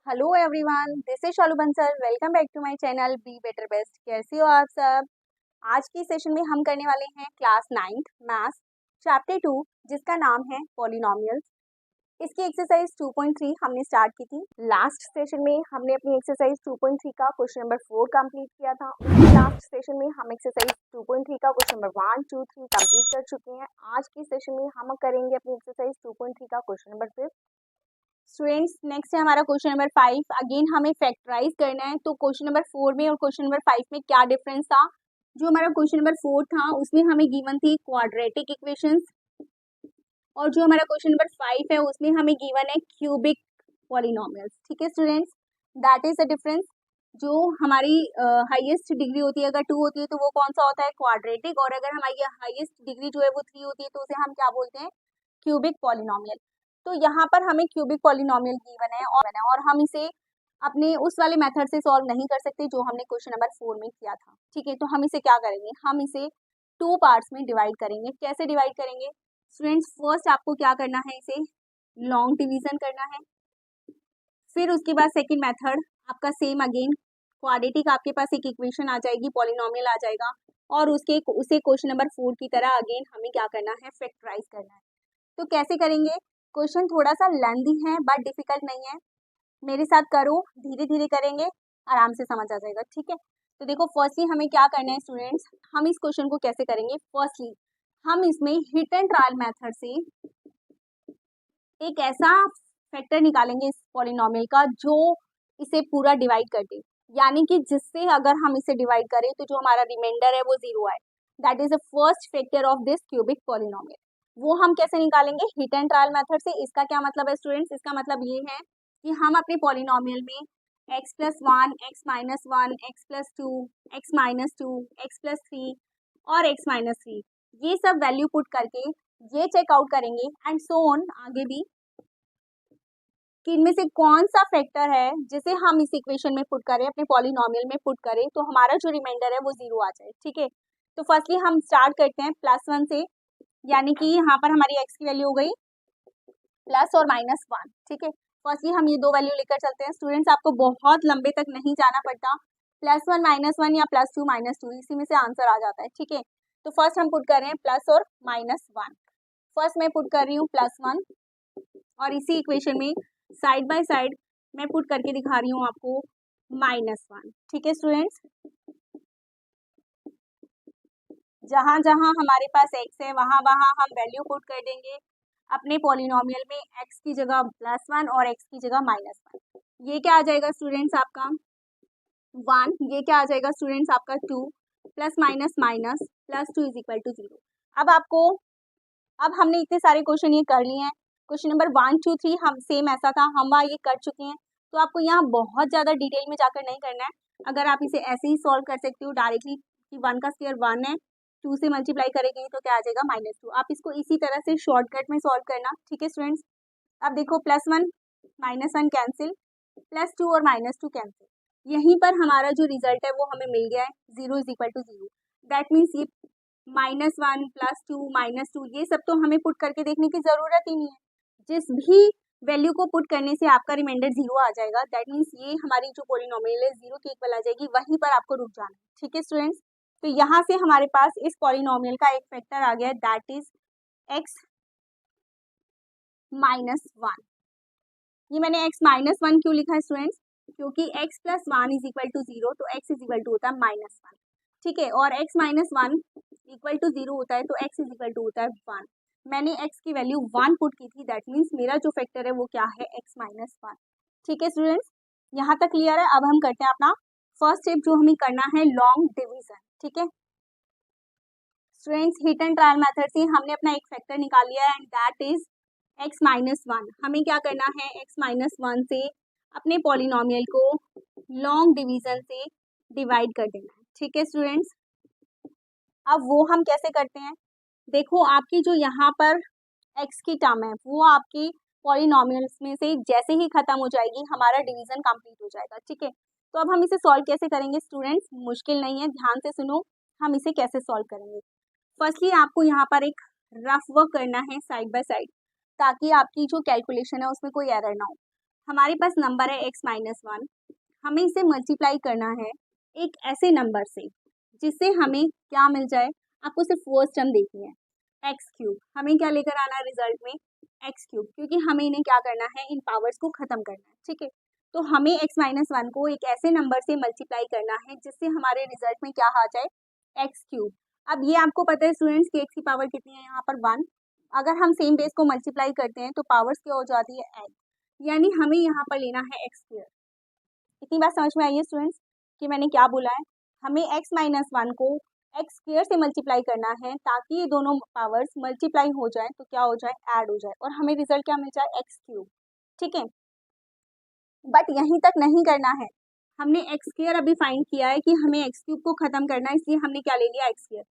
Hello everyone, this is Shalu Bansal. Welcome back to my channel be better best. कैसे हो आप सब। आज की सेशन में हम करने वाले हैं क्लास 9th मैथ्स चैप्टर 2, जिसका नाम है पॉलिनोमियल्स। इसकी एक्सरसाइज 2.3 हमने स्टार्ट की थी। लास्ट सेशन में हमने अपनी एक्सरसाइज 2.3 का क्वेश्चन नंबर 4 कंप्लीट किया था। उसके लास्ट सेशन में हम एक्सरसाइज 2.3 का क्वेश्चन नंबर 1, 2, 3 कंप्लीट कर चुके हैं। आज की सेशन में हम करेंगे अपनी एक्सरसाइज 2.3 का क्वेश्चन नंबर 5। स्टूडेंट्स, नेक्स्ट है हमारा क्वेश्चन नंबर 5। अगेन हमें फैक्टराइज करना है। तो क्वेश्चन नंबर 4 में और क्वेश्चन नंबर 5 में क्या डिफरेंस था। जो हमारा क्वेश्चन नंबर 4 था उसमें हमें गिवन थी क्वाड्रेटिक इक्वेशंस, और जो हमारा क्वेश्चन नंबर 5 है उसमें हमें गिवन है क्यूबिक पॉलिनोमियल्स। ठीक है students, that is the difference. जो हमारी हाईएस्ट डिग्री होती है, अगर 2 होती है तो वो कौन सा होता है, क्वाड्रेटिक। और अगर हमारी हाईएस्ट डिग्री जो है वो 3 होती है तो उसे हम क्या बोलते हैं, क्यूबिक पॉलिनोमियल। तो यहाँ पर हमें क्यूबिक पॉलिनोमियल गिवन है और हम इसे अपने उस वाले मेथड से सॉल्व नहीं कर सकते जो हमने क्वेश्चन नंबर 4 में किया था। ठीक है, तो हम इसे क्या करेंगे, हम इसे 2 पार्ट्स में डिवाइड करेंगे। कैसे डिवाइड करेंगे स्टूडेंट्स, फर्स्ट आपको क्या करना है, इसे लॉन्ग डिवीजन करना है। फिर उसके बाद सेकेंड मेथड आपका सेम अगेन क्वाड्रेटिक, आपके पास एक इक्वेशन आ जाएगी, पॉलिनोमियल आ जाएगा, और उसे क्वेश्चन नंबर 4 की तरह अगेन हमें क्या करना है, फैक्टराइज करना है। तो कैसे करेंगे, क्वेश्चन थोड़ा सा लेंथी है बट डिफिकल्ट नहीं है। मेरे साथ करो, धीरे धीरे करेंगे, आराम से समझ आ जाएगा। ठीक है, तो देखो फर्स्टली हमें क्या करना है स्टूडेंट्स, हम इस क्वेश्चन को कैसे करेंगे। फर्स्टली हम इसमें हिट एंड ट्रायल मेथड से एक ऐसा फैक्टर निकालेंगे इस पॉलिनोमियल का जो इसे पूरा डिवाइड कर दे, यानी कि जिससे अगर हम इसे डिवाइड करें तो जो हमारा रिमाइंडर है वो 0 आए। That is the first factor of this cubic polynomial. वो हम कैसे निकालेंगे, हिट एंड ट्रायल मेथड से। इसका क्या मतलब है स्टूडेंट्स, इसका मतलब ये है कि हम अपने पॉलिनोमियल में x+1, x-1, x+2, x-2, x+3 और x-3 ये सब वैल्यू पुट करके ये चेकआउट करेंगे एंड सो ऑन आगे भी, कि इनमें से कौन सा फैक्टर है जिसे हम इस इक्वेशन में पुट करें, अपने पॉलिनोमियल में पुट करें, तो हमारा जो रिमाइंडर है वो 0 आ जाए। ठीक है, तो फर्स्टली हम स्टार्ट करते हैं +1 से, यानी कि यहाँ पर हमारी x की वैल्यू हो गई प्लस और -1। ठीक है, फर्स्टली हम ये दो वैल्यू लेकर चलते हैं। स्टूडेंट्स, आपको बहुत लंबे तक नहीं जाना पड़ता, +1 -1 या +2 -2 इसी में से आंसर आ जाता है। ठीक है, तो फर्स्ट हम पुट कर रहे हैं प्लस और -1। फर्स्ट मैं पुट कर रही हूँ +1, और इसी इक्वेशन में साइड बाय साइड मैं पुट करके दिखा रही हूँ आपको -1। ठीक है स्टूडेंट्स, जहां जहां हमारे पास x है वहां वहां हम वैल्यू पुट कर देंगे अपने पॉलिनोमियल में, x की जगह +1 और x की जगह -1। ये क्या आ जाएगा स्टूडेंट्स आपका 1, ये क्या आ जाएगा स्टूडेंट्स आपका 2, plus minus minus +2 is equal to 0। अब हमने इतने सारे क्वेश्चन ये कर लिए हैं। क्वेश्चन नंबर 1, 2, 3 हम सेम ऐसा था, हम वहाँ ये कर चुके हैं। तो आपको यहाँ बहुत ज़्यादा डिटेल में जाकर नहीं करना है। अगर आप इसे ऐसे ही सॉल्व कर सकते हो डायरेक्टली कि 1 का स्क्वायर 1 है, 2 से मल्टीप्लाई करेंगे तो क्या आ जाएगा -2। आप इसको इसी तरह से शॉर्टकट में सॉल्व करना। ठीक है स्टूडेंट्स, अब देखो +1 -1 कैंसिल, +2 और -2 कैंसिल, यहीं पर हमारा जो रिजल्ट है वो हमें मिल गया है, 0 is equal to 0। That means ये -1 +2 -2 ये सब तो हमें पुट करके देखने की ज़रूरत ही नहीं है। जिस भी वैल्यू को पुट करने से आपका रिमाइंडर 0 आ जाएगा, दैट मीन्स ये हमारी जो पॉलिनोमियल है 0 के इक्वल आ जाएगी, वहीं पर आपको रुक जाना है। ठीक है स्टूडेंट्स, तो यहाँ से हमारे पास इस पॉलिनोमियल का एक फैक्टर आ गया है, दैट इज x -1। ये मैंने x -1 क्यों लिखा है स्टूडेंट्स, क्योंकि x + 1 इज इक्वल टू 0, तो x इज इक्वल टू होता है -1। ठीक है, और x -1 इक्वल टू 0 होता है तो x इज इक्वल टू होता है 1। मैंने x की वैल्यू 1 पुट की थी, दैट मीन्स मेरा जो फैक्टर है वो क्या है, x -1। ठीक है स्टूडेंट्स, यहाँ तक क्लियर है। अब हम करते हैं अपना फर्स्ट स्टेप, जो हमें करना है लॉन्ग डिवीजन। ठीक है students, hit and trial method से हमने अपना एक फैक्टर निकाल लिया है एंड दैट इज x -1। हमें क्या करना है, x -1 से अपने पॉलिनोमियल को लॉन्ग डिवीजन से डिवाइड कर देना है। ठीक है स्टूडेंट्स, अब वो हम कैसे करते हैं, देखो आपकी जो यहाँ पर x की टर्म है वो आपकी पॉलिनोमियल्स में से जैसे ही खत्म हो जाएगी हमारा डिवीजन कंप्लीट हो जाएगा। ठीक है, तो अब हम इसे सॉल्व कैसे करेंगे स्टूडेंट्स, मुश्किल नहीं है, ध्यान से सुनो हम इसे कैसे सॉल्व करेंगे। फर्स्टली आपको यहाँ पर एक रफ वर्क करना है साइड बाय साइड, ताकि आपकी जो कैलकुलेशन है उसमें कोई एरर ना हो। हमारे पास नंबर है x-1, हमें इसे मल्टीप्लाई करना है एक ऐसे नंबर से जिससे हमें क्या मिल जाए। आपको सिर्फ फर्स्ट टर्म देखनी है, x3। हमें क्या लेकर आना है रिजल्ट में, x3, क्योंकि हमें इन्हें क्या करना है, इन पावर्स को खत्म करना है। ठीक है, तो हमें x-1 को एक ऐसे नंबर से मल्टीप्लाई करना है जिससे हमारे रिजल्ट में क्या आ जाए, x3। अब ये आपको पता है स्टूडेंट्स कि x की पावर कितनी है, यहाँ पर 1। अगर हम सेम बेस को मल्टीप्लाई करते हैं तो पावर्स क्या हो जाती है, x, यानी हमें यहाँ पर लेना है x²। इतनी बात समझ में आई है स्टूडेंट्स कि मैंने क्या बोला है। हमें x-1 को x² से मल्टीप्लाई करना है ताकि ये दोनों पावर्स मल्टीप्लाई हो जाए, तो क्या हो जाए, ऐड हो जाए, और हमें रिजल्ट क्या मिल जाए, x3। ठीक है, बट यहीं तक नहीं करना है। हमने x² अभी फाइंड किया है कि हमें x³ को खत्म करना है, इसलिए हमने क्या ले लिया, x²।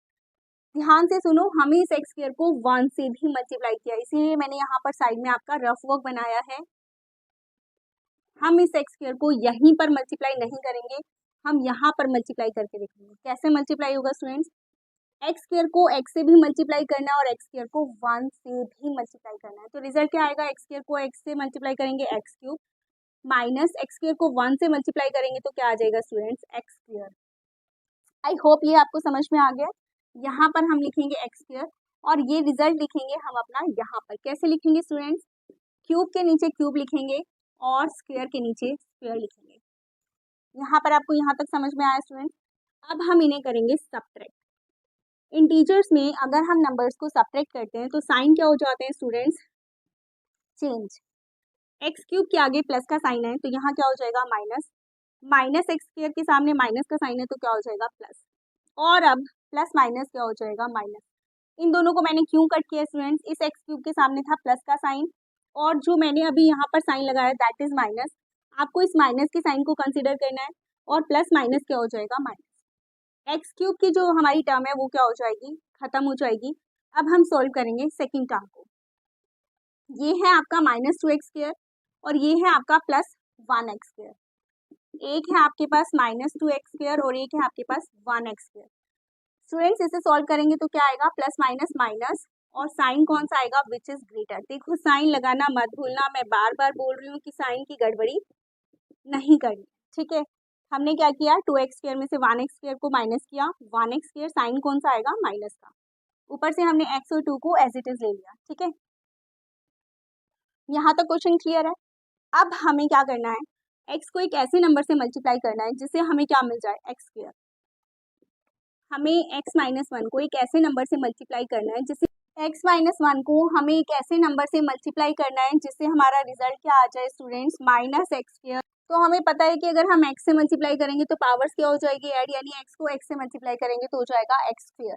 ध्यान से सुनो, हमें इस x² को 1 से भी मल्टीप्लाई किया, इसीलिए मैंने यहाँ पर साइड में आपका रफ वर्क बनाया है। हम इस x² को यहीं पर मल्टीप्लाई नहीं करेंगे, हम यहाँ पर मल्टीप्लाई करके देखेंगे। कैसे मल्टीप्लाई होगा स्टूडेंट्स, x² को x से भी मल्टीप्लाई करना है और x² को 1 से भी मल्टीप्लाई करना है। तो रिजल्ट क्या आएगा, x² को x से मल्टीप्लाई करेंगे x³ माइनस x² को 1 से मल्टीप्लाई करेंगे तो क्या आ जाएगा स्टूडेंट्स, x²। आई होप ये आपको समझ में आ गया। यहाँ पर हम लिखेंगे x² और ये रिजल्ट लिखेंगे हम अपना यहाँ पर। कैसे लिखेंगे स्टूडेंट्स, क्यूब के नीचे क्यूब लिखेंगे और स्क्वायर के नीचे स्क्वायर लिखेंगे। यहाँ पर आपको यहाँ तक समझ में आया स्टूडेंट। अब हम इन्हें करेंगे सब्ट्रैक्ट। इंटीजर्स में अगर हम नंबर्स को सब्ट्रैक्ट करते हैं तो साइन क्या हो जाते हैं स्टूडेंट्स, चेंज। x³ के आगे प्लस का साइन है तो यहाँ क्या हो जाएगा, माइनस। माइनस x² के सामने माइनस का साइन है तो क्या हो जाएगा, प्लस। और अब प्लस माइनस क्या हो जाएगा, माइनस। इन दोनों को मैंने क्यों कट किया स्टूडेंट्स, इस x³ के सामने था प्लस का साइन और जो मैंने अभी यहाँ पर साइन लगाया दैट इज माइनस। आपको इस माइनस के साइन को कंसीडर करना है और प्लस माइनस क्या हो जाएगा, माइनस। x³ की जो हमारी टर्म है वो क्या हो जाएगी, खत्म हो जाएगी। अब हम सॉल्व करेंगे सेकेंड टर्म को। ये है आपका -2x² और ये है आपका +1x²। एक है आपके पास -2x² और एक है आपके पास 1x²। स्टूडेंट्स इसे सॉल्व करेंगे तो क्या आएगा, प्लस माइनस माइनस और साइन कौन सा आएगा, विच इज ग्रेटर। देखो साइन लगाना मत भूलना, मैं बार बार बोल रही हूँ कि साइन की गड़बड़ी नहीं करनी। ठीक है, हमने क्या किया, 2x² में से 1x² को माइनस किया, 1x², साइन कौन सा आएगा, माइनस का। ऊपर से हमने x और 2 को एज इट इज ले लिया। ठीक है, यहाँ तक क्वेश्चन क्लियर है। अब हमें क्या करना है, x को एक ऐसे नंबर से मल्टीप्लाई करना है जिससे हमें क्या मिल जाए, x²। हमें x-1 को एक ऐसे नंबर से मल्टीप्लाई करना है जिससे x-1 को हमें एक ऐसे नंबर से मल्टीप्लाई करना है जिससे हमारा रिजल्ट क्या आ जाए स्टूडेंट्स, -x²। तो हमें पता है कि अगर हम x से मल्टीप्लाई करेंगे तो पावर्स क्या हो जाएगी, ऐड, यानी x को x से मल्टीप्लाई करेंगे तो हो जाएगा x²।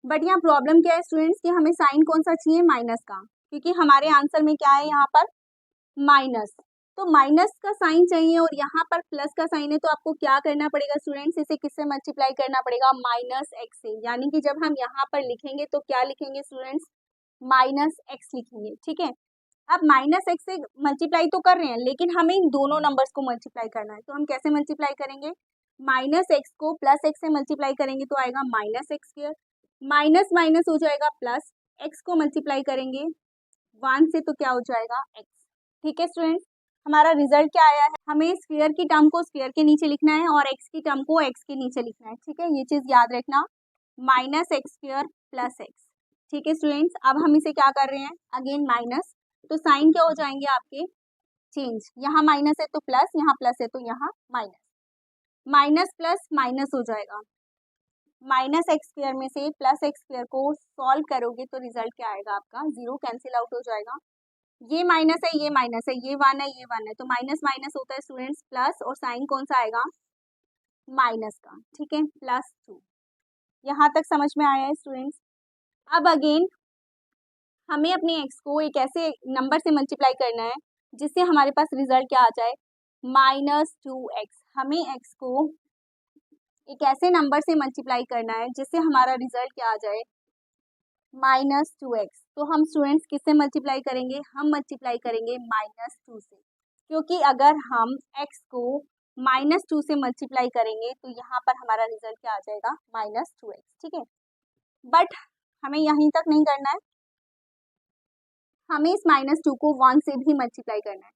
बट यहाँ प्रॉब्लम क्या है स्टूडेंट्स कि हमें साइन कौन सा चाहिए, माइनस का, क्योंकि हमारे आंसर में क्या है यहाँ पर, माइनस। तो माइनस का साइन चाहिए और यहाँ पर प्लस का साइन है, तो आपको क्या करना पड़ेगा स्टूडेंट्स, इसे किससे मल्टीप्लाई करना पड़ेगा, -x से। यानी कि जब हम यहाँ पर लिखेंगे तो क्या लिखेंगे स्टूडेंट्स, -x लिखेंगे। ठीक है, अब -x से मल्टीप्लाई तो कर रहे हैं लेकिन हमें इन दोनों नंबर्स को मल्टीप्लाई करना है, तो हम कैसे मल्टीप्लाई करेंगे, -x को +x से मल्टीप्लाई करेंगे तो आएगा -x², माइनस माइनस हो जाएगा प्लस, x को मल्टीप्लाई करेंगे 1 से तो क्या हो जाएगा, x। ठीक है स्टूडेंट्स, हमारा रिजल्ट क्या आया है, हमें स्क्वायर की टर्म को स्क्वायर के नीचे लिखना है और x की टर्म को x के नीचे लिखना है। ठीक है, ये चीज याद रखना, -x² + x। ठीक है स्टूडेंट्स, अब हम इसे क्या कर रहे हैं, अगेन माइनस, तो साइन क्या हो जाएंगे आपके, चेंज। यहाँ माइनस है तो प्लस, यहाँ प्लस है तो यहाँ माइनस, माइनस प्लस माइनस हो जाएगा। -x² में से +x² को सॉल्व करोगे तो रिजल्ट क्या आएगा आपका, 0 कैंसिल आउट हो जाएगा। ये माइनस है, ये माइनस है, ये 1 है, ये 1 है, तो माइनस माइनस होता है स्टूडेंट्स प्लस, और साइन कौन सा आएगा, माइनस का। ठीक है, +2। यहाँ तक समझ में आया है स्टूडेंट्स। अब अगेन हमें अपने x को एक ऐसे नंबर से मल्टीप्लाई करना है जिससे हमारे पास रिजल्ट क्या आ जाए, -2x। हमें x को एक ऐसे नंबर से मल्टीप्लाई करना है जिससे हमारा रिजल्ट क्या आ जाए, -2x। तो हम स्टूडेंट्स किससे मल्टीप्लाई करेंगे, हम मल्टीप्लाई करेंगे -2 से, क्योंकि अगर हम x को -2 से मल्टीप्लाई करेंगे तो यहाँ पर हमारा रिजल्ट क्या आ जाएगा, -2x। ठीक है, बट हमें यहीं तक नहीं करना है, हमें इस -2 को 1 से भी मल्टीप्लाई करना है,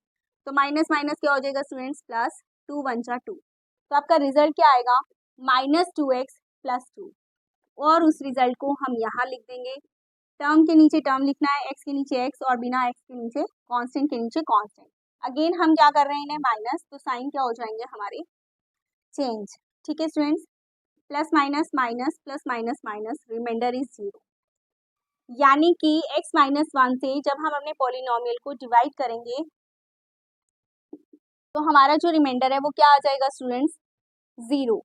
तो माइनस माइनस क्या हो जाएगा स्टूडेंट्स, प्लस 2 1 जा 2, तो आपका रिजल्ट क्या आएगा, -2x + 2, और उस रिजल्ट को हम यहाँ लिख देंगे। टर्म के नीचे टर्म लिखना है, x के नीचे x और बिना x के नीचे कांस्टेंट के नीचे कांस्टेंट। अगेन हम क्या कर रहे हैं इन्हें माइनस, तो साइन क्या हो जाएंगे हमारे, चेंज। ठीक है students, plus minus minus plus minus minus, reminder is 0, यानी कि x - 1 से जब हम अपने पॉलिनोमियल को डिवाइड करेंगे तो हमारा जो रिमाइंडर है वो क्या आ जाएगा स्टूडेंट्स, 0।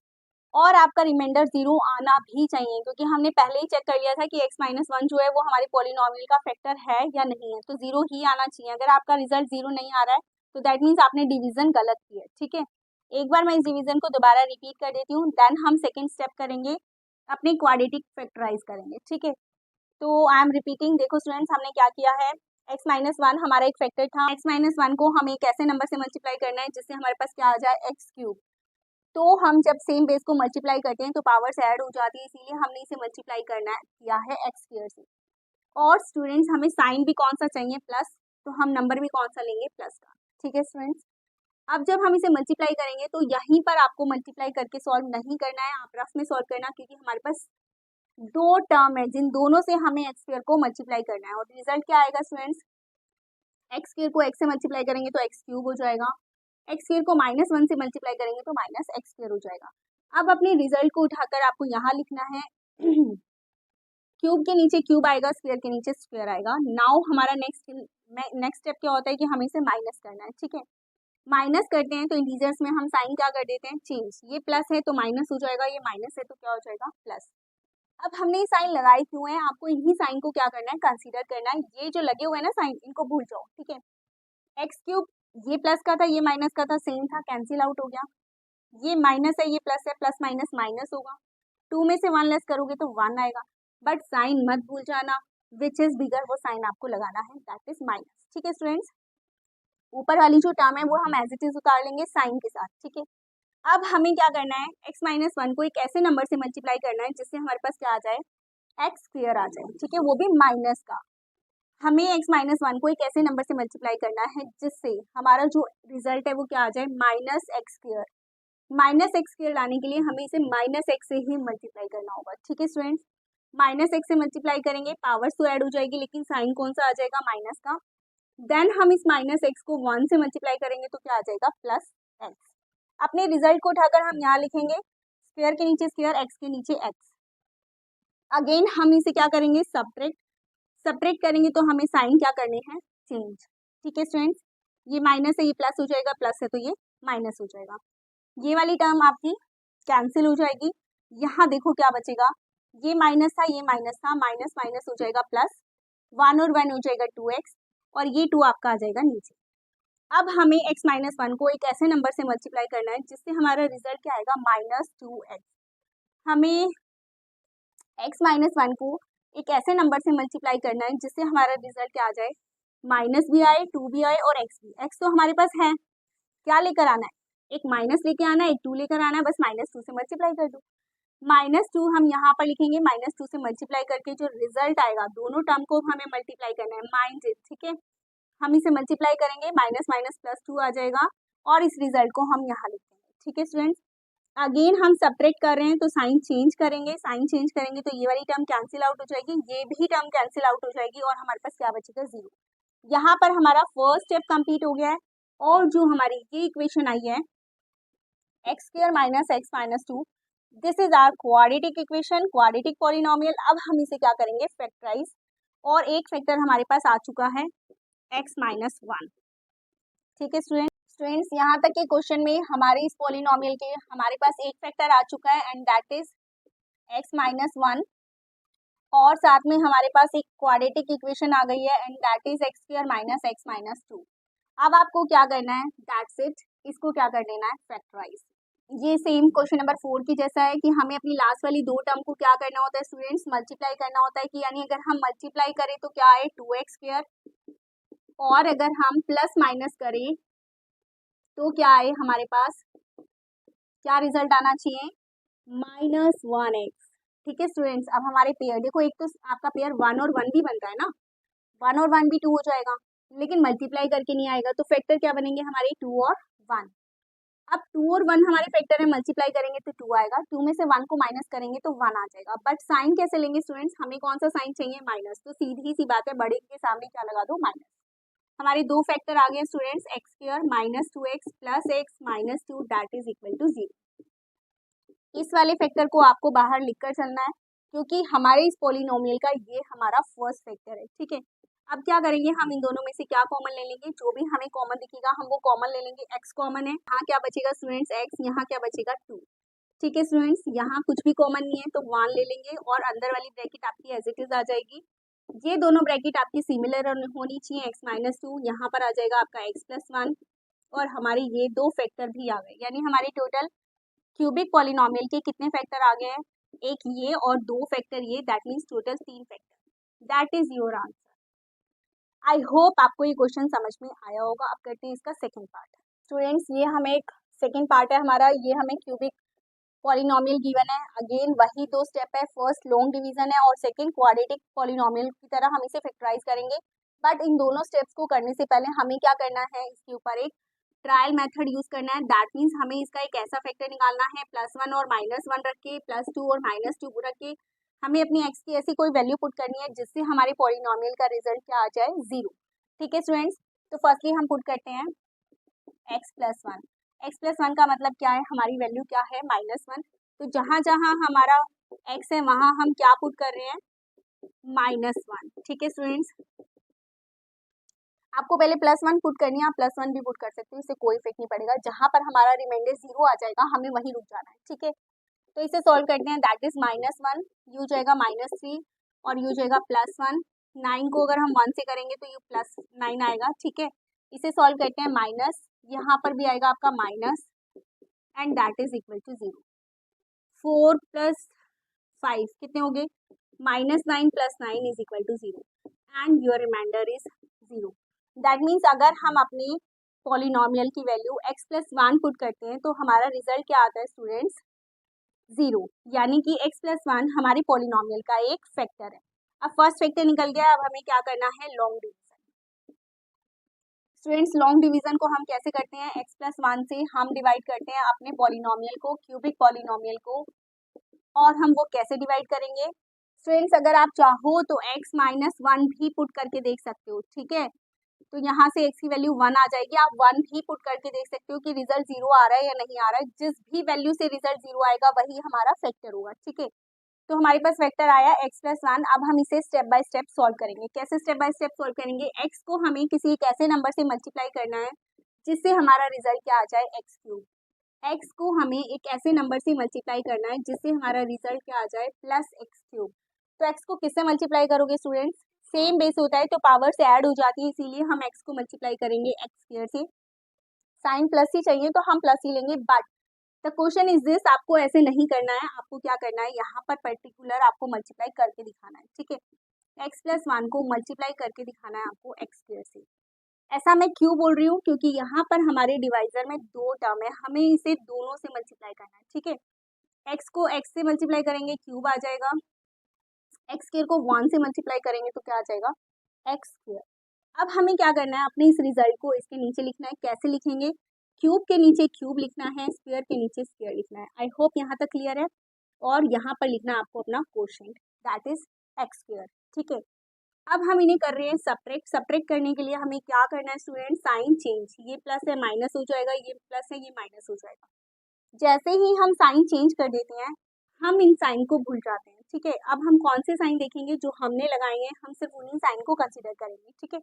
और आपका रिमाइंडर 0 आना भी चाहिए, क्योंकि हमने पहले ही चेक कर लिया था कि x - 1 जो है वो हमारे पॉलिनोमियल का फैक्टर है या नहीं है, तो 0 ही आना चाहिए। अगर आपका रिजल्ट 0 नहीं आ रहा है तो दैट मीन्स आपने डिवीजन गलत किया है। ठीक है, एक बार मैं इस डिवीजन को दोबारा रिपीट कर देती हूँ, देन हम सेकेंड स्टेप करेंगे, अपने क्वाड्रेटिक फैक्टराइज करेंगे। ठीक है, तो आई एम रिपीटिंग, देखो स्टूडेंट्स हमने क्या किया है, x - 1 हमारा एक फैक्टर था, x - 1 को हमें एक ऐसे नंबर से मल्टीप्लाई करना है जिससे हमारे पास क्या आ जाए, x³। तो हम जब सेम बेस को मल्टीप्लाई करते हैं तो पावर्स ऐड हो जाती है, इसीलिए हमने इसे मल्टीप्लाई करना किया है x² से। और स्टूडेंट्स हमें साइन भी कौन सा चाहिए, प्लस, तो हम नंबर भी कौन सा लेंगे, प्लस का। ठीक है स्टूडेंट्स, अब जब हम इसे मल्टीप्लाई करेंगे तो यहीं पर आपको मल्टीप्लाई करके सॉल्व नहीं करना है, आप रफ में सॉल्व करना, क्योंकि हमारे पास दो टर्म है जिन दोनों से हमें x² को मल्टीप्लाई करना है, और रिजल्ट क्या आएगा स्टूडेंट्स, x² को x से मल्टीप्लाई करेंगे तो x³ हो जाएगा, x² को -1 से मल्टीप्लाई करेंगे तो -x² हो जाएगा। अब अपने रिजल्ट को उठाकर आपको यहाँ लिखना है क्यूब के नीचे क्यूब आएगा, स्क्वायर के नीचे स्क्वायर आएगा। नाउ हमारा नेक्स्ट स्टेप क्या होता है कि हमें इसे माइनस करना है। ठीक है, माइनस करते हैं तो इंटीजर्स में हम साइन क्या कर देते हैं, चेंज। ये प्लस है तो माइनस हो जाएगा, ये माइनस है तो क्या हो जाएगा, प्लस। अब हमने ये साइन लगाए क्यों है, आपको इन्हीं साइन को क्या करना है, कंसीडर करना है। ये जो लगे हुए हैं ना साइन, इनको भूल जाओ। ठीक है, x³ ये प्लस का था, ये माइनस का था, सेम था, कैंसिल आउट हो गया। ये माइनस है, ये प्लस है, प्लस माइनस माइनस होगा। 2 में से 1 लेस करोगे तो 1 आएगा, बट साइन मत भूल जाना, विच इज बिगर, वो साइन आपको लगाना है, दैट इज माइनस। ठीक है स्टूडेंट्स, ऊपर वाली जो टर्म है वो हम एज इट इज उतार लेंगे साइन के साथ। ठीक है, अब हमें क्या करना है, x - 1 को एक ऐसे नंबर से मल्टीप्लाई करना है जिससे हमारे पास क्या आ जाए, x² आ जाए। ठीक है, वो भी माइनस का। हमें x - 1 को एक ऐसे नंबर से मल्टीप्लाई करना है जिससे हमारा जो रिजल्ट है वो क्या आ जाए, -x²। -x² लाने के लिए हमें इसे -x से ही मल्टीप्लाई करना होगा। ठीक है स्टूडेंट्स, -x से मल्टीप्लाई करेंगे, पावर्स तो ऐड हो जाएगी लेकिन साइन कौन सा आ जाएगा, माइनस का। देन हम इस -x को 1 से मल्टीप्लाई करेंगे तो क्या आ जाएगा, +x। अपने रिजल्ट को उठाकर हम यहाँ लिखेंगे, स्क्वायर के नीचे स्क्वायर, x के नीचे x। अगेन हम इसे क्या करेंगे, सब्ट्रैक्ट करेंगे तो हमें साइन क्या करने हैं, चेंज। ठीक है स्टूडेंट्स, ये माइनस है, ये प्लस हो जाएगा, प्लस है तो ये माइनस हो जाएगा। ये वाली टर्म आपकी कैंसिल हो जाएगी। यहाँ देखो क्या बचेगा, ये माइनस था, ये माइनस था, माइनस माइनस हो जाएगा प्लस, 1 और 1 हो जाएगा 2x, और ये 2 आपका आ जाएगा नीचे। अब हमें x - 1 को एक ऐसे नंबर से मल्टीप्लाई करना है जिससे हमारा रिजल्ट क्या आएगा, -2x। हमें x - 1 को एक ऐसे नंबर से मल्टीप्लाई करना है जिससे हमारा रिजल्ट क्या आ जाए, माइनस भी आए, 2 भी आए और x भी। x तो हमारे पास है, क्या लेकर आना है, एक माइनस लेके आना है, एक 2 लेकर आना है, बस -2 से मल्टीप्लाई कर दो। -2 हम यहाँ पर लिखेंगे, -2 से मल्टीप्लाई करके जो रिजल्ट आएगा, दोनों टर्म को हमें मल्टीप्लाई करना है, माइंड इट। ठीक है, हम इसे मल्टीप्लाई करेंगे, माइनस माइनस +2 आ जाएगा, और इस रिजल्ट को हम यहाँ लिखेंगे। ठीक है स्टूडेंट्स, अगेन हम सब्ट्रैक्ट कर रहे हैं तो साइन चेंज करेंगे, साइन चेंज करेंगे तो ये वाली टर्म कैंसिल आउट हो जाएगी, ये भी टर्म कैंसिल आउट हो जाएगी, और हमारे पास क्या बचेगा, 0। यहाँ पर हमारा फर्स्ट स्टेप कंप्लीट हो गया है, और जो हमारी ये इक्वेशन आई है, x² - x - 2, this is our quadratic equation, quadratic polynomial. अब हम इसे क्या करेंगे, फैक्टराइज, और एक फैक्टर हमारे पास आ चुका है, x - 1। ठीक है स्टूडेंट्स, यहाँ तक के क्वेश्चन में हमारे इस पॉलिनोमियल के हमारे पास एक फैक्टर आ चुका है, एंड दैट इज x - 1, और साथ में हमारे पास एक क्वाड्रेटिक इक्वेशन आ गई है, and that is x² - x - 2। अब आपको क्या करना है, दैट्स इट, इसको क्या कर लेना है, फैक्टराइज। ये सेम क्वेश्चन नंबर 4 की जैसा है कि हमें अपनी लास्ट वाली दो टर्म को क्या करना होता है स्टूडेंट्स, मल्टीप्लाई करना होता है, कि यानी अगर हम मल्टीप्लाई करें तो क्या आए, 2x², और अगर हम प्लस माइनस करें तो क्या आए हमारे पास, क्या रिजल्ट आना चाहिए, -1x। ठीक है स्टूडेंट्स, अब हमारे पेयर देखो, एक तो आपका पेयर 1 और 1 भी बनता है ना, 1 और 1 भी 2 हो जाएगा, लेकिन मल्टीप्लाई करके नहीं आएगा, तो फैक्टर क्या बनेंगे हमारे 2 और 1। अब 2 और 1 हमारे फैक्टर है, मल्टीप्लाई करेंगे तो 2 आएगा, 2 में से 1 को माइनस करेंगे तो 1 आ जाएगा। बट साइन कैसे लेंगे स्टूडेंट्स, हमें कौन सा साइन चाहिए, माइनस, तो सीधी सी बात है बड़े के सामने क्या लगा दो, माइनस। हमारे दो फैक्टर आ गए students, x square minus 2x plus x minus 2 that is equal to 0। इस वाले फैक्टर को आपको बाहर लिखकर चलना है, क्योंकि हमारे इस पॉलिनोमियल का ये हमारा फर्स्ट फैक्टर है, ठीक है। अब क्या करेंगे, हम इन दोनों में से क्या कॉमन ले लेंगे, जो भी हमें कॉमन दिखेगा हम वो कॉमन ले लेंगे। एक्स कॉमन है, यहाँ क्या बचेगा स्टूडेंट्स, एक्स, यहाँ क्या बचेगा 2, ठीक है स्टूडेंट्स। यहाँ कुछ भी कॉमन नहीं है तो 1 ले लेंगे और अंदर वाली ब्रैकेट आपकी एज इट इज आ जाएगी। ये दोनों ब्रैकेट आपकी सिमिलर होनी चाहिए, एक्स माइनस 2, यहाँ पर आ जाएगा आपका एक्स प्लस 1, और हमारे ये दो फैक्टर भी आ गए, यानी हमारे टोटल क्यूबिक पॉलिनोमियल के कितने फैक्टर आ गए हैं, एक ये और दो फैक्टर ये, that means total 3 factor. That is your answer. I hope आपको ये क्वेश्चन समझ में आया होगा। अब करते हैं इसका सेकंड पार्ट। स्टूडेंट्स ये हमें एक सेकंड पार्ट है हमारा, ये हमें क्यूबिक पॉलिनोमियल गिवन है। अगेन वही दो स्टेप है, फर्स्ट लॉन्ग डिवीजन है और सेकंड क्वाड्रेटिक पॉलिनोमियल की तरह हम इसे फैक्टराइज करेंगे। बट इन दोनों स्टेप्स को करने से पहले हमें क्या करना है, इसके ऊपर एक ट्रायल मेथड यूज करना है। दैट मीन्स हमें इसका एक ऐसा फैक्टर निकालना है, +1 और -1 रख के, +2 और -2 रख के, हमें अपनी एक्स की ऐसी कोई वैल्यू पुट करनी है जिससे हमारे पॉलिनोमियल का रिजल्ट क्या आ जाए, 0। ठीक है स्टूडेंट्स, तो फर्स्टली हम पुट करते हैं x+1। x+1 का मतलब क्या है, हमारी वैल्यू क्या है, -1। तो जहां जहां हमारा x है वहां हम क्या पुट कर रहे हैं, -1। ठीक है स्टूडेंट्स, आपको पहले +1 पुट करनी है, आप +1 भी पुट कर सकते हो, इससे कोई इफेक्ट नहीं पड़ेगा। जहां पर हमारा रिमाइंडर 0 आ जाएगा हमें वहीं रुक जाना है, ठीक है। तो इसे सॉल्व करते हैं, दैट इज -1, यू हो जाएगा -3 और यू हो जाएगा +1। 9 को अगर हम 1 से करेंगे तो यू +9 आएगा, ठीक है। इसे सॉल्व करते हैं, माइनस, यहाँ पर भी आएगा आपका minus, and that is equal to 0। 4 + 5 कितने हो गए, -9 + 9 is equal to 0 and your reminder is 0। That means अगर हम अपनी पॉलिनोमियल की वैल्यू x+1 पुट करते हैं तो हमारा रिजल्ट क्या आता है स्टूडेंट्स, 0, यानी कि x+1 हमारी पॉलिनोमियल का एक फैक्टर है। अब फर्स्ट फैक्टर निकल गया, अब हमें क्या करना है, long division. Students long division को हम कैसे करते हैं, x+1 से हम डिवाइड करते हैं अपने पॉलिनोमियल को, क्यूबिक पॉलिनोमियल को, और हम वो कैसे डिवाइड करेंगे स्टूडेंट्स, अगर आप चाहो तो x-1 भी पुट करके देख सकते हो, ठीक है। तो यहाँ से x की वैल्यू 1 आ जाएगी, आप 1 भी पुट करके देख सकते हो कि रिजल्ट 0 आ रहा है या नहीं आ रहा है। जिस भी वैल्यू से रिजल्ट 0 आएगा वही हमारा फैक्टर होगा, ठीक है। तो हमारे पास वेक्टर आया x+1। अब हम इसे स्टेप बाय स्टेप सॉल्व करेंगे। कैसे स्टेप बाय स्टेप सॉल्व करेंगे, x को हमें किसी एक ऐसे नंबर से मल्टीप्लाई करना है जिससे हमारा रिजल्ट क्या आ जाए, x3। x को हमें एक ऐसे नंबर से मल्टीप्लाई करना है जिससे हमारा रिजल्ट क्या आ जाए, +x3। तो x को किससे मल्टीप्लाई करोगे स्टूडेंट्स, सेम बेस होता है तो पावर से ऐड हो जाती है, इसीलिए हम x को मल्टीप्लाई करेंगे x² से। साइन प्लस ही चाहिए तो हम प्लस ही लेंगे, but the question is this, आपको ऐसे नहीं करना है, आपको क्या करना है, यहाँ पर पर्टिकुलर आपको मल्टीप्लाई करके दिखाना है, ठीक है। x+1 को मल्टीप्लाई करके दिखाना है आपको x² से। ऐसा मैं क्यों बोल रही हूँ, क्योंकि यहाँ पर हमारे डिवाइजर में दो टर्म है, हमें इसे दोनों से मल्टीप्लाई करना है, ठीक है। x को x से मल्टीप्लाई करेंगे क्यूब आ जाएगा, x² को 1 से मल्टीप्लाई करेंगे तो क्या आ जाएगा, x²। अब हमें क्या करना है, अपने इस रिजल्ट को इसके नीचे लिखना है। कैसे लिखेंगे, क्यूब के नीचे क्यूब लिखना है, स्क्वायर के नीचे स्क्वायर लिखना है। आई होप यहाँ तक क्लियर है। और यहाँ पर लिखना है आपको अपना कोशेंट, दैट इज x², ठीक है। अब हम इन्हें कर रहे हैं सपरेट। सपरेट करने के लिए हमें क्या करना है स्टूडेंट, साइन चेंज, ये प्लस है माइनस हो जाएगा, ये प्लस है ये माइनस हो जाएगा। जैसे ही हम साइन चेंज कर देते हैं हम इन साइन को भूल जाते हैं, ठीक है। अब हम कौन से साइन देखेंगे, जो हमने लगाए हैं हम सिर्फ उन्हीं साइन को कंसिडर करेंगे, ठीक है।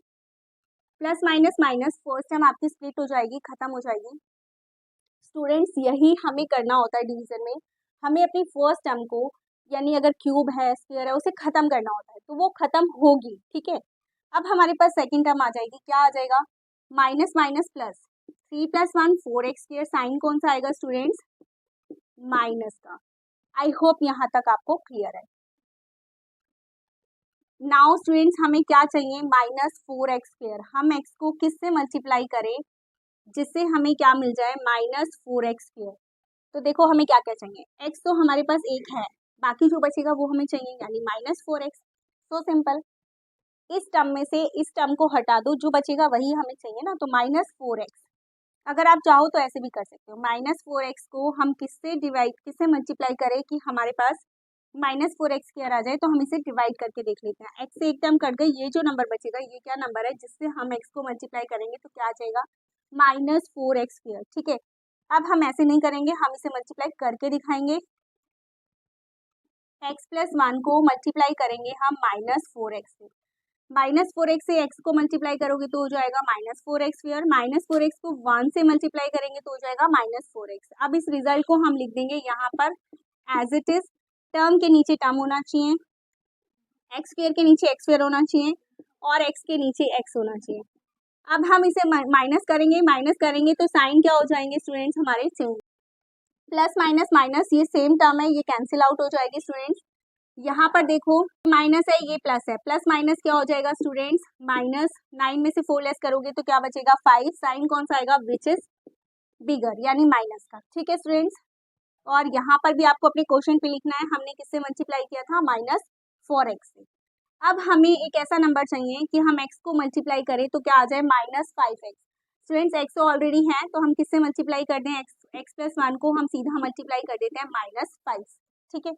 Plus minus minus first time आपकी स्प्लिट हो जाएगी, खत्म हो जाएगी। स्टूडेंट्स यही हमें करना होता है डिवीजन में, हमें अपनी फर्स्ट टर्म को, यानी अगर क्यूब है स्क्वायर है उसे खत्म करना होता है, तो वो खत्म होगी, ठीक है। अब हमारे पास सेकंड टर्म आ जाएगी, क्या आ जाएगा, minus minus plus, 3 + 1 4x²। Sign कौन सा आएगा स्टूडेंट्स, माइनस का। आई होप यहाँ तक आपको क्लियर है। नाउ स्टूडेंट्स हमें क्या चाहिए, -4x²। हम x को किससे मल्टीप्लाई करें जिससे हमें क्या मिल जाए, -4x²। तो देखो हमें क्या क्या चाहिए, x तो हमारे पास एक है, बाकी जो बचेगा वो हमें चाहिए, यानी -4x। सो सिंपल, इस टर्म में से इस टर्म को हटा दो, जो बचेगा वही हमें चाहिए ना, तो -4x। अगर आप चाहो तो ऐसे भी कर सकते हो, -4x को हम किससे मल्टीप्लाई करें कि हमारे पास -4x स्क्वायर आ जाए, तो हम इसे डिवाइड करके देख लेते हैं। x से एक टर्म कट गई, ये जो नंबर बचेगा ये क्या नंबर है जिससे हम x को मल्टीप्लाई करेंगे तो क्या आ जाएगा, -4x स्क्वायर। ठीक है, अब हम ऐसे नहीं करेंगे, हम इसे मल्टीप्लाई करके दिखाएंगे। x + 1 को मल्टीप्लाई करेंगे हम -4x से, -4x से x को मल्टीप्लाई करोगे तो हो जाएगा -4x स्क्वायर, -4x को 1 से मल्टीप्लाई करेंगे तो हो जाएगा -4x। अब इस रिजल्ट को हम लिख देंगे यहाँ पर एज इट इज, टर्म के नीचे टर्म होना चाहिए, एक्स स्क्वायर के नीचे एक्स स्क्वायर होना चाहिए और x के नीचे x होना चाहिए। अब हम इसे माइनस करेंगे तो साइन क्या हो जाएंगे स्टूडेंट्स हमारे सेम, प्लस माइनस माइनस ये सेम टर्म है, ये कैंसिल आउट हो जाएगी स्टूडेंट्स। यहाँ पर देखो माइनस है, ये प्लस है, प्लस माइनस क्या हो जाएगा स्टूडेंट्स, -9 में से 4 लेस करोगे तो क्या बचेगा 5, साइन कौन सा आएगा, विच इज बिगर, यानी माइनस का। ठीक है स्टूडेंट्स, और यहाँ पर भी आपको अपने क्वेश्चन पे लिखना है, हमने किससे मल्टीप्लाई किया था, -4x से। अब हमें एक ऐसा नंबर चाहिए कि हम x को मल्टीप्लाई करें तो क्या आ जाए, -5x। स्टूडेंट्स x तो ऑलरेडी है, तो हम किससे मल्टीप्लाई कर दें, x + 1 को हम सीधा मल्टीप्लाई कर देते हैं -5। ठीक है,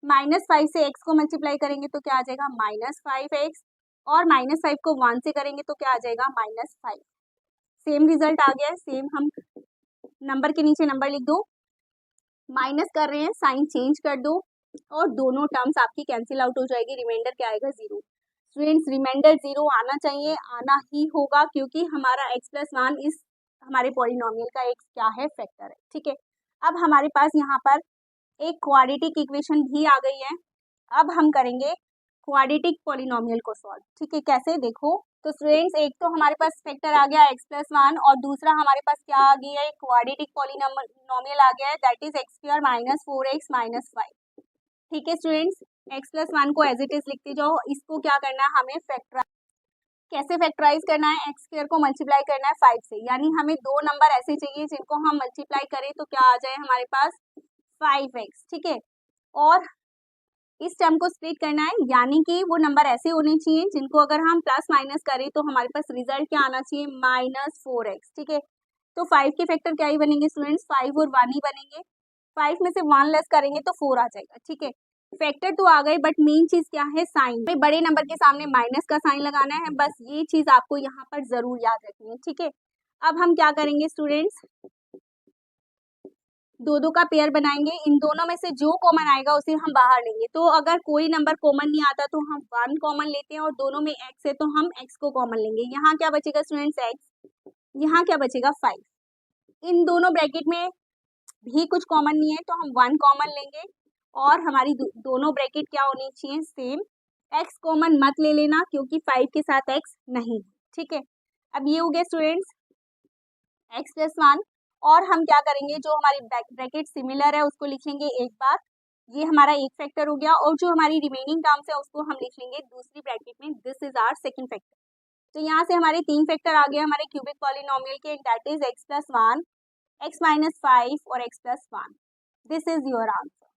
-5 से x को मल्टीप्लाई करेंगे तो क्या आ जाएगा, -5x, और -5 को 1 से करेंगे तो क्या आ जाएगा, -5। सेम रिजल्ट आ गया है, सेम हम नंबर के नीचे नंबर लिख दो, माइनस कर रहे हैं साइन चेंज कर दो और दोनों टर्म्स आपकी कैंसिल आउट हो जाएगी, रिमाइंडर क्या आएगा, 0। स्टूडेंट्स रिमाइंडर 0 आना चाहिए, आना ही होगा, क्योंकि हमारा x + 1 इस हमारे पॉलिनोमियल का एक क्या है, फैक्टर है। ठीक है, अब हमारे पास यहाँ पर एक क्वाड्रेटिक इक्वेशन भी आ गई है। अब हम करेंगे क्वाड्रेटिक पॉलिनोमियल को सॉल्व। ठीक है, कैसे देखो, तो स्टूडेंट्स एक तो हमारे पास फैक्टर आ गया x + 1 और दूसरा हमारे पास क्या आ गया है, क्वाड्रेटिक पॉलिनोमियल आ गया है, दैट इज x² - 4x - 5। ठीक है स्टूडेंट्स, x + 1 को एज इट इज लिखते जाओ, इसको क्या करना है हमें फैक्टराइज, कैसे फैक्टराइज करना है, x² को मल्टीप्लाई करना है 5 से, यानी हमें दो नंबर ऐसे चाहिए जिनको हम मल्टीप्लाई करें तो क्या आ जाए हमारे पास 5x। ठीक है, और इस टर्म को स्प्लिट करना है, यानी कि वो नंबर ऐसे होने चाहिए जिनको अगर हम प्लस माइनस करें तो हमारे पास रिजल्ट क्या आना चाहिए, -4x। ठीक है, तो 5 के फैक्टर क्या ही बनेंगे स्टूडेंट्स, 5 और 1 ही बनेंगे, 5 में से 1 लेस करेंगे तो 4 आ जाएगा। ठीक है, फैक्टर तो आ गए, बट मेन चीज क्या है, साइन, बड़े नंबर के सामने माइनस का साइन लगाना है, बस ये चीज आपको यहाँ पर जरूर याद रखनी है। ठीक है, अब हम क्या करेंगे स्टूडेंट्स, दो का पेयर बनाएंगे, इन दोनों में से जो कॉमन आएगा उसे हम बाहर लेंगे। तो अगर कोई नंबर कॉमन नहीं आता तो हम 1 कॉमन लेते हैं, और दोनों में x है तो हम x को कॉमन लेंगे। यहाँ क्या बचेगा स्टूडेंट्स, x, यहाँ क्या बचेगा 5। इन दोनों ब्रैकेट में भी कुछ कॉमन नहीं है तो हम 1 कॉमन लेंगे, और हमारी दोनों ब्रैकेट क्या होनी चाहिए, सेम। x कॉमन मत ले लेना क्योंकि 5 के साथ x नहीं। ठीक है, अब ये हो गया स्टूडेंट्स x + 1, और हम क्या करेंगे, जो हमारी ब्रैकेट सिमिलर है उसको लिख लेंगे एक बार, ये हमारा एक फैक्टर हो गया, और जो हमारी रिमेनिंग टर्म्स है उसको हम लिख लेंगे दूसरी ब्रैकेट में, this is our second factor. तो यहाँ से हमारे 3 फैक्टर आ गए हमारे क्यूबिक पॉलिनोमियल के, दैट इज x + 1, x - 5 और x + 1। This is your answer.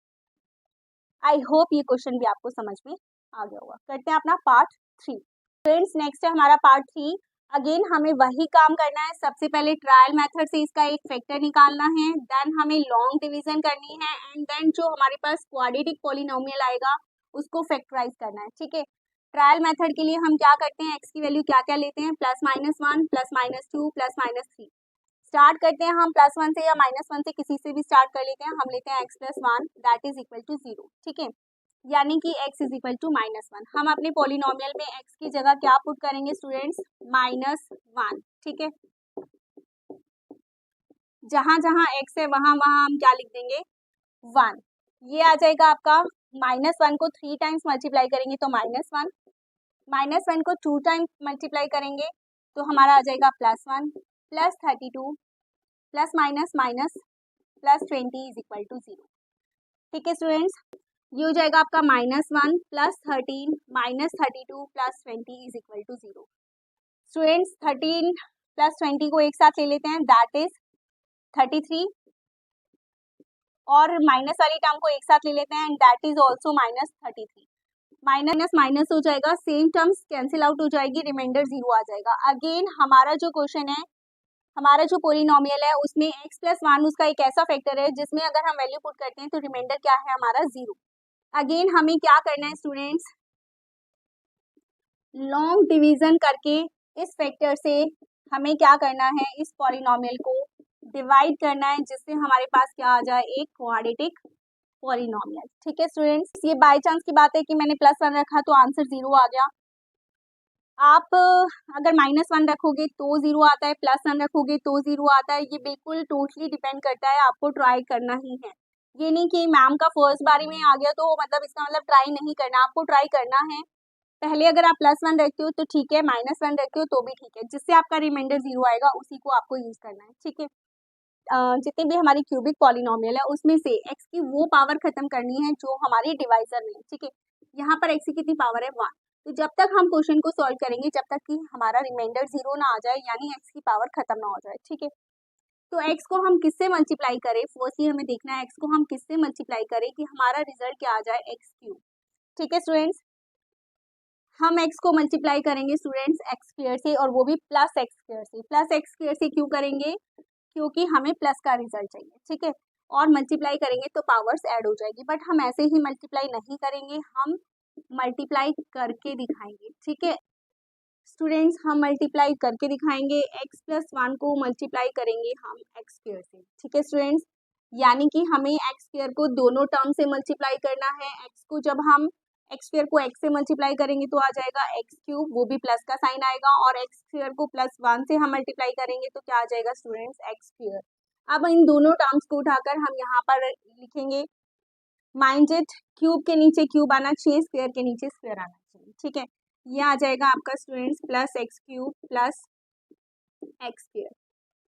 I hope ये क्वेश्चन भी आपको समझ में आ गया होगा। करते हैं अपना पार्ट 3। फ्रेंड्स नेक्स्ट है हमारा पार्ट 3। अगेन हमें वही काम करना है, सबसे पहले ट्रायल मेथड से इसका एक फैक्टर निकालना है, देन हमें लॉन्ग डिवीजन करनी है, एंड देन जो हमारे पास क्वाड्रेटिक पॉलिनोमियल आएगा उसको फैक्टराइज करना है। ठीक है, ट्रायल मेथड के लिए हम क्या करते हैं, x की वैल्यू क्या क्या लेते हैं, +-1, +-2, +-3। स्टार्ट करते हैं हम +1 से या -1 से, किसी से भी स्टार्ट कर लेते हैं। हम लेते हैं x + 1 that is equal to 0। ठीक है, यानी कि x इज इक्वल टू -1। हम अपने पॉलिनोमियल में x की जगह क्या पुट करेंगे स्टूडेंट्स, -1। ठीक है, जहां जहां x है वहां वहां हम क्या लिख देंगे, 1। ये आ जाएगा आपका, -1 को 3 टाइम्स मल्टीप्लाई करेंगे तो -1, -1 को 2 टाइम्स मल्टीप्लाई करेंगे तो हमारा आ जाएगा +1, +32, plus minus minus +20 is equal to 0। ठीक है स्टूडेंट्स, ये हो जाएगा आपका -1 +13 -32 +20 इज इक्वल टू 0। स्टूडेंट्स 13 + 20 को एक साथ ले लेते हैं, दैट इज 33, और माइनस वाली टर्म को एक साथ ले लेते हैं, that is also -33। Minus minus हो जाएगा, सेम टर्म्स कैंसिल आउट हो जाएगी, रिमाइंडर 0 आ जाएगा। अगेन हमारा जो क्वेश्चन है, हमारा जो पोलिनोमियल है उसमें x प्लस 1 उसका एक ऐसा फैक्टर है जिसमें अगर हम वैल्यू पुट करते हैं तो रिमाइंडर क्या है हमारा 0। अगेन हमें क्या करना है स्टूडेंट्स, लॉन्ग डिवीजन करके इस फैक्टर से हमें क्या करना है, इस पॉलिनोमियल को डिवाइड करना है जिससे हमारे पास क्या आ जाए, एक क्वाड्रेटिक पॉलिनोमियल। ठीक है स्टूडेंट्स, ये बाय चांस की बात है कि मैंने +1 रखा तो आंसर 0 आ गया। आप अगर -1 रखोगे तो 0 आता है, +1 रखोगे तो 0 आता है। ये बिल्कुल टोटली डिपेंड करता है, आपको ट्राई करना ही है। ये नहीं कि मैम का फर्स्ट बारी में आ गया तो मतलब इसका मतलब ट्राई नहीं करना, आपको ट्राई करना है। पहले अगर आप +1 रखते हो तो ठीक है, -1 रखते हो तो भी ठीक है, जिससे आपका रिमाइंडर 0 आएगा उसी को आपको यूज करना है। ठीक है, जितने भी हमारी क्यूबिक पॉलिनोमियल है उसमें से x की वो पावर खत्म करनी है जो हमारी डिवाइजर में है। ठीक है, यहाँ पर x की कितनी पावर है 1, तो जब तक हम क्वेश्चन को सॉल्व करेंगे जब तक कि हमारा रिमाइंडर 0 ना आ जाए, यानी x की पावर खत्म ना हो जाए। ठीक है, तो x को हम किससे मल्टीप्लाई करें, फर्स्टली हमें देखना है x को हम किससे मल्टीप्लाई करें कि हमारा रिजल्ट क्या आ जाए, x3। ठीक है स्टूडेंट्स, हम x को मल्टीप्लाई करेंगे स्टूडेंट्स x² से, और वो भी +x² से। +x² से क्यों करेंगे, क्योंकि हमें प्लस का रिजल्ट चाहिए। ठीक है, और मल्टीप्लाई करेंगे तो पावर्स ऐड हो जाएगी, बट हम ऐसे ही मल्टीप्लाई नहीं करेंगे, हम मल्टीप्लाई करके दिखाएंगे। ठीक है स्टूडेंट्स, हम मल्टीप्लाई करके दिखाएंगे, x प्लस 1 को मल्टीप्लाई करेंगे हम x² से। ठीक है स्टूडेंट्स, यानी कि हमें x² को दोनों टर्म से मल्टीप्लाई करना है। x को जब हम x² को x से मल्टीप्लाई करेंगे तो आ जाएगा x3, वो भी प्लस का साइन आएगा, और x² को +1 से हम मल्टीप्लाई करेंगे तो क्या आ जाएगा स्टूडेंट्स, x²। अब इन दोनों टर्म्स को उठाकर हम यहाँ पर लिखेंगे, माइंड इट, क्यूब के नीचे क्यूब आना चाहिए, स्क्वायर के नीचे स्क्वायर आना चाहिए। ठीक है, ये आ जाएगा आपका students +x³ +x²।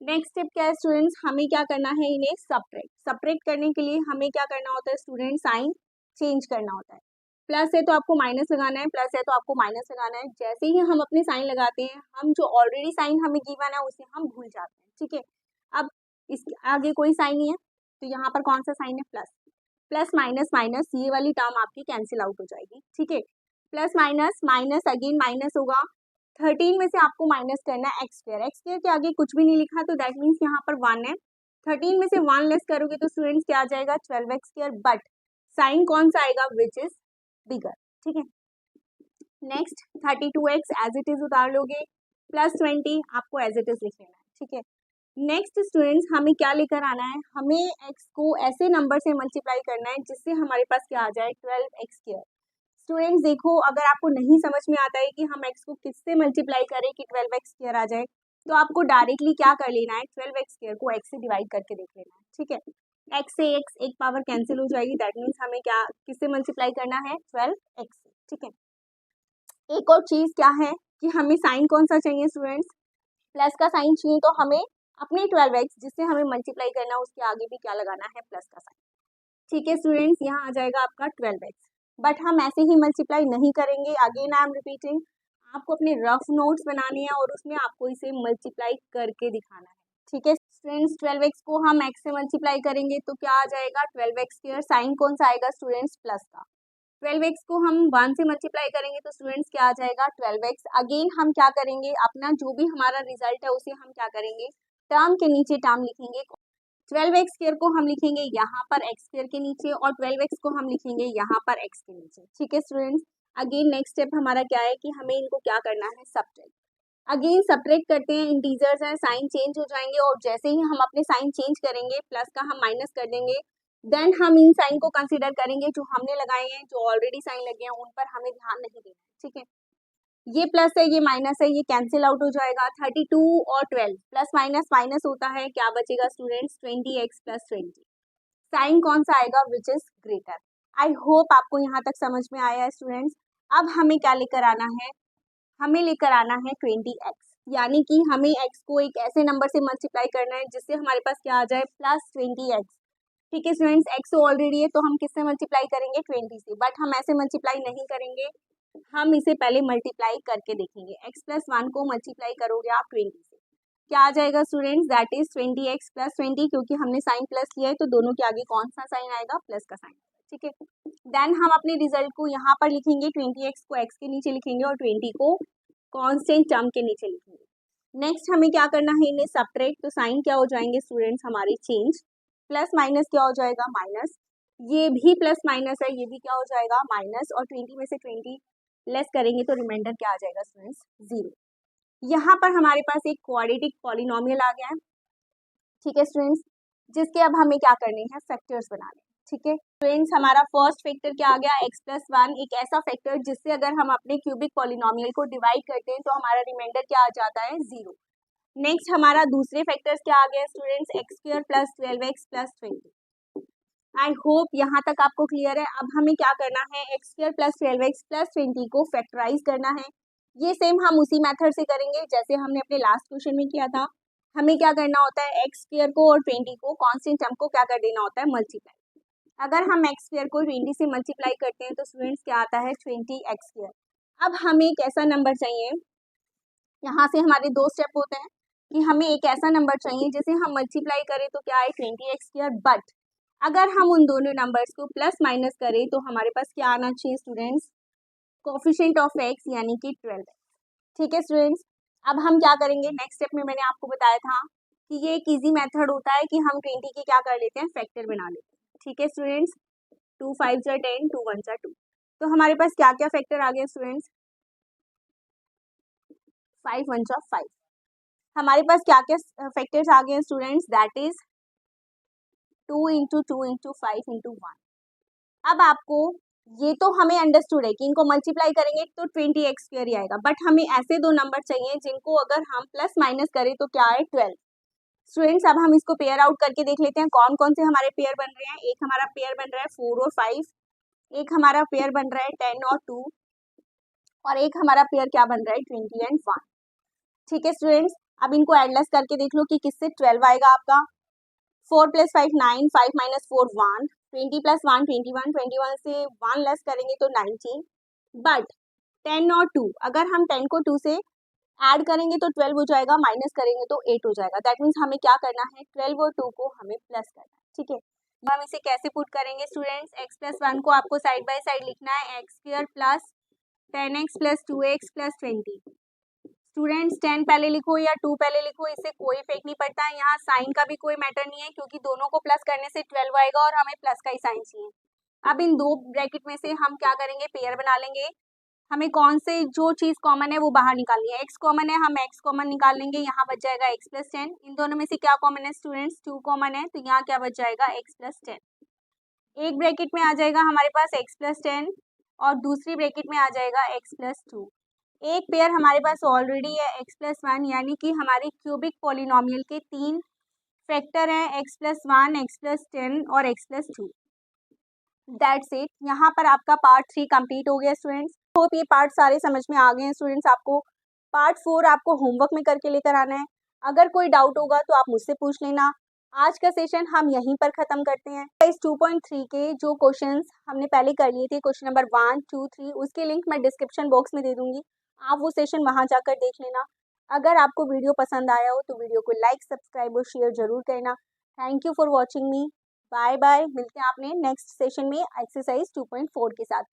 Next step क्या है स्टूडेंट्स, हमें क्या करना है, इन्हें सब्ट्रैक्ट करने के लिए हमें क्या करना होता है स्टूडेंट, साइन चेंज करना होता है। प्लस है तो आपको माइनस लगाना है, प्लस है तो आपको माइनस लगाना है। जैसे ही हम अपने साइन लगाते हैं, हम जो ऑलरेडी साइन हमें गिवन है उसे हम भूल जाते हैं। ठीक है, अब इसके आगे कोई साइन नहीं है तो यहाँ पर कौन सा साइन है, प्लस। प्लस माइनस माइनस, ये वाली टर्म आपकी कैंसिल आउट हो जाएगी। ठीक है, plus minus minus again minus होगा, 13 में से आपको माइनस करना है x²। x² के आगे कुछ भी नहीं लिखा तो दैट मीन्स यहाँ पर 1 है। 13 में से 1 लेस करोगे तो स्टूडेंट्स क्या आ जाएगा, 12x², बट साइन कौन सा आएगा, विच इज बिगर। ठीक है, next 32x as it is उतार लोगे, +20 आपको एज इट इज लिख लेना है। ठीक है, नेक्स्ट स्टूडेंट्स हमें क्या लेकर आना है, हमें x को ऐसे नंबर से मल्टीप्लाई करना है जिससे हमारे पास क्या आ जाए, 12x²। स्टूडेंट्स देखो, अगर आपको नहीं समझ में आता है कि हम x को किससे मल्टीप्लाई करें कि 12x² आ जाए, तो आपको डायरेक्टली क्या कर लेना है, 12x² को x से डिवाइड करके देख लेना है। ठीक है, x से x एक पावर कैंसिल हो जाएगी, दैट मीन्स हमें क्या किससे मल्टीप्लाई करना है, 12x से। ठीक है, एक और चीज क्या है कि हमें साइन कौन सा चाहिए स्टूडेंट्स, प्लस का साइन चाहिए, तो हमें अपने 12x जिससे हमें मल्टीप्लाई करना है उसके आगे भी क्या लगाना है, प्लस का साइन। ठीक है स्टूडेंट्स, यहाँ आ जाएगा आपका 12x, बट हम ऐसे ही मल्टीप्लाई नहीं करेंगे। अगेन आई एम रिपीटिंग, आपको अपने रफ नोट्स बनाने हैं और उसमें आपको इसे मल्टीप्लाई करके दिखाना है। ठीक है स्टूडेंट्स, 12x को हम x से मल्टीप्लाई करेंगे तो क्या आ जाएगा, 12x², साइन कौन सा आएगा स्टूडेंट्स, प्लस का। 12x को हम 1 से मल्टीप्लाई करेंगे तो स्टूडेंट्स क्या आ जाएगा, 12x। अगेन हम क्या करेंगे, अपना जो भी हमारा रिजल्ट है उसे हम क्या करेंगे, टर्म के नीचे टर्म लिखेंगे। 12x² को हम लिखेंगे यहाँ पर x² के नीचे, और 12x को हम लिखेंगे यहाँ पर x के नीचे। ठीक है स्टूडेंट्स, अगेन नेक्स्ट स्टेप हमारा क्या है कि हमें इनको क्या करना है, सब्ट्रैक्ट। अगेन सब्ट्रैक्ट करते हैं, इंटीजर्स हैं, साइन चेंज हो जाएंगे, और जैसे ही हम अपने साइन चेंज करेंगे, प्लस का हम माइनस कर देंगे, देन हम इन साइन को कंसीडर करेंगे जो हमने लगाए हैं, जो ऑलरेडी साइन लगे हैं उन पर हमें ध्यान नहीं देना है। ठीक है, ये प्लस है ये माइनस है, ये कैंसिल आउट हो जाएगा। 32 और 12 प्लस माइनस माइनस होता है, क्या बचेगा स्टूडेंट्स, 20x + 20। साइन कौन सा आएगा, which is greater. I hope आपको यहाँ तक समझ में आया है स्टूडेंट्स। अब हमें क्या लेकर आना है, हमें लेकर आना है 20x, यानी कि हमें x को एक ऐसे नंबर से मल्टीप्लाई करना है जिससे हमारे पास क्या आ जाए, +20x। ठीक है स्टूडेंट्स, x ऑलरेडी है तो हम किससे मल्टीप्लाई करेंगे, 20 से, बट हम ऐसे मल्टीप्लाई नहीं करेंगे, हम इसे पहले मल्टीप्लाई करके देखेंगे। x + 1 को मल्टीप्लाई करोगे आप 20 से, क्या आ जाएगा स्टूडेंट्स, दैट इज 20x + 20, क्योंकि हमने साइन प्लस लिया है तो दोनों के आगे कौन सा साइन आएगा, प्लस का साइन। ठीक है। देन हम अपने रिजल्ट को यहाँ पर लिखेंगे, 20x को x के नीचे लिखेंगे और 20 को कांस्टेंट टर्म के नीचे लिखेंगे। नेक्स्ट हमें क्या करना है, इन्हें सब्ट्रैक्ट, तो साइन क्या हो जाएंगे स्टूडेंट्स हमारे चेंज, प्लस माइनस क्या हो जाएगा माइनस, ये भी प्लस माइनस है, ये भी क्या हो जाएगा माइनस, और 20 में से 20 लेस करेंगे तो रिमाइंडर क्या आ जाएगा स्टूडेंट्स 0। यहाँ पर हमारे पास एक क्वाड्रेटिक पॉलिनोमियल आ गया है, ठीक है स्टूडेंट्स, जिसके अब हमें क्या करने हैं, फैक्टर्स बनाने हैं, ठीक है स्टूडेंट्स। हमारा फर्स्ट फैक्टर क्या आ गया, x+1, एक ऐसा फैक्टर जिससे अगर हम अपने क्यूबिक पॉलिनोमियल को डिवाइड करते हैं तो हमारा रिमाइंडर क्या आ जाता है 0। नेक्स्ट हमारा दूसरे फैक्टर्स क्या आ गया students, x² + 12x + 20। I hope यहाँ तक आपको क्लियर है। अब हमें क्या करना है, x² + 12x + 20 को फैक्टराइज करना है। ये सेम हम उसी मेथड से करेंगे जैसे हमने अपने लास्ट क्वेश्चन में किया था। हमें क्या करना होता है, x² को और 20 को कांस्टेंट टर्म को क्या कर देना होता है, मल्टीप्लाई। अगर हम x² को 20 से मल्टीप्लाई करते हैं तो स्टूडेंट्स क्या आता है 20x²। अब हमें एक ऐसा नंबर चाहिए, यहाँ से हमारे दो स्टेप होते हैं कि हमें एक ऐसा नंबर चाहिए जिसे हम मल्टीप्लाई करें तो क्या है 20x², बट अगर हम उन दोनों नंबर्स को प्लस माइनस करें तो हमारे पास क्या आना चाहिए स्टूडेंट्स, कोफिशिएंट ऑफ x यानी कि 12। ठीक है स्टूडेंट्स, अब हम क्या करेंगे, नेक्स्ट स्टेप में मैंने आपको बताया था कि ये एक इजी मेथड होता है कि हम 20 के क्या कर लेते हैं, फैक्टर बना लेते हैं। ठीक है स्टूडेंट्स, 2 5 जा 10, 2 1 जा 2। तो हमारे पास क्या क्या फैक्टर आ गया स्टूडेंट्स, 5 1 जा 5। हमारे पास क्या क्या फैक्टर्स आ गए स्टूडेंट्स, दैट इज 2 × 2 × 5 × 1। अब आपको ये तो हमें अंडरस्टूड है कि इनको मल्टीप्लाई करेंगे तो 20x² ही आएगा, बट हमें ऐसे दो नंबर चाहिए जिनको अगर हम प्लस माइनस करें तो क्या है 12। स्टूडेंट्स अब हम इसको पेयर आउट करके देख लेते हैं कौन कौन से हमारे पेयर बन रहे हैं। एक हमारा पेयर बन रहा है 4 और 5, एक हमारा पेयर बन रहा है 10 और 2, और एक हमारा पेयर क्या बन रहा है 20 और 1। ठीक है स्टूडेंट्स, अब इनको एडलेस करके देख लो कि किससे 12 आएगा आपका। 4 + 5 9, 5 - 4 1, 20 + 1 21, 21 से 1 लेस करेंगे तो 19। बट 10 और 2, अगर हम 10 को 2 से ऐड करेंगे तो 12 हो जाएगा, माइनस करेंगे तो 8 हो जाएगा। दैट मीन्स हमें क्या करना है, 12 और 2 को हमें प्लस करना है। ठीक है, अब हम इसे कैसे पुट करेंगे स्टूडेंट्स, x+1 को आपको साइड बाय साइड लिखना है, x² + 10x + 2x + 20। स्टूडेंट्स 10 पहले लिखो या 2 पहले लिखो, इससे कोई इफेक्ट नहीं पड़ता है, यहाँ साइन का भी कोई मैटर नहीं है क्योंकि दोनों को प्लस करने से 12 आएगा और हमें प्लस का ही साइन चाहिए। अब इन दो ब्रैकेट में से हम क्या करेंगे, पेयर बना लेंगे। हमें कौन से जो चीज़ कॉमन है वो बाहर निकालनी है, x कॉमन है, हम x कॉमन निकाल लेंगे, यहाँ बच जाएगा x + 10। इन दोनों में से क्या कॉमन है स्टूडेंट्स, 2 कॉमन है, तो यहाँ क्या बच जाएगा x + 10। एक ब्रैकेट में आ जाएगा हमारे पास x + 10 और दूसरी ब्रैकेट में आ जाएगा x + 2। एक पेयर हमारे पास ऑलरेडी है x + 1, यानी कि हमारे क्यूबिक पॉलिनोमियल के 3 फैक्टर हैं, x + 1, x + 10 और x + 2। दैट्स इट, यहाँ पर आपका पार्ट 3 कंप्लीट हो गया स्टूडेंट्स। होप ये पार्ट सारे समझ में आ गए हैं स्टूडेंट्स। आपको पार्ट 4 आपको होमवर्क में करके लेकर आना है। अगर कोई डाउट होगा तो आप मुझसे पूछ लेना। आज का सेशन हम यहीं पर ख़त्म करते हैं। इस 2.3 के जो क्वेश्चंस हमने पहले कर लिए थे, क्वेश्चन नंबर 1 2 3, उसके लिंक मैं डिस्क्रिप्शन बॉक्स में दे दूँगी, आप वो सेशन वहाँ जाकर देख लेना। अगर आपको वीडियो पसंद आया हो तो वीडियो को लाइक, सब्सक्राइब और शेयर ज़रूर करना। Thank you for watching me. Bye bye, मिलते हैं आपने नेक्स्ट सेशन में एक्सरसाइज 2.4 के साथ।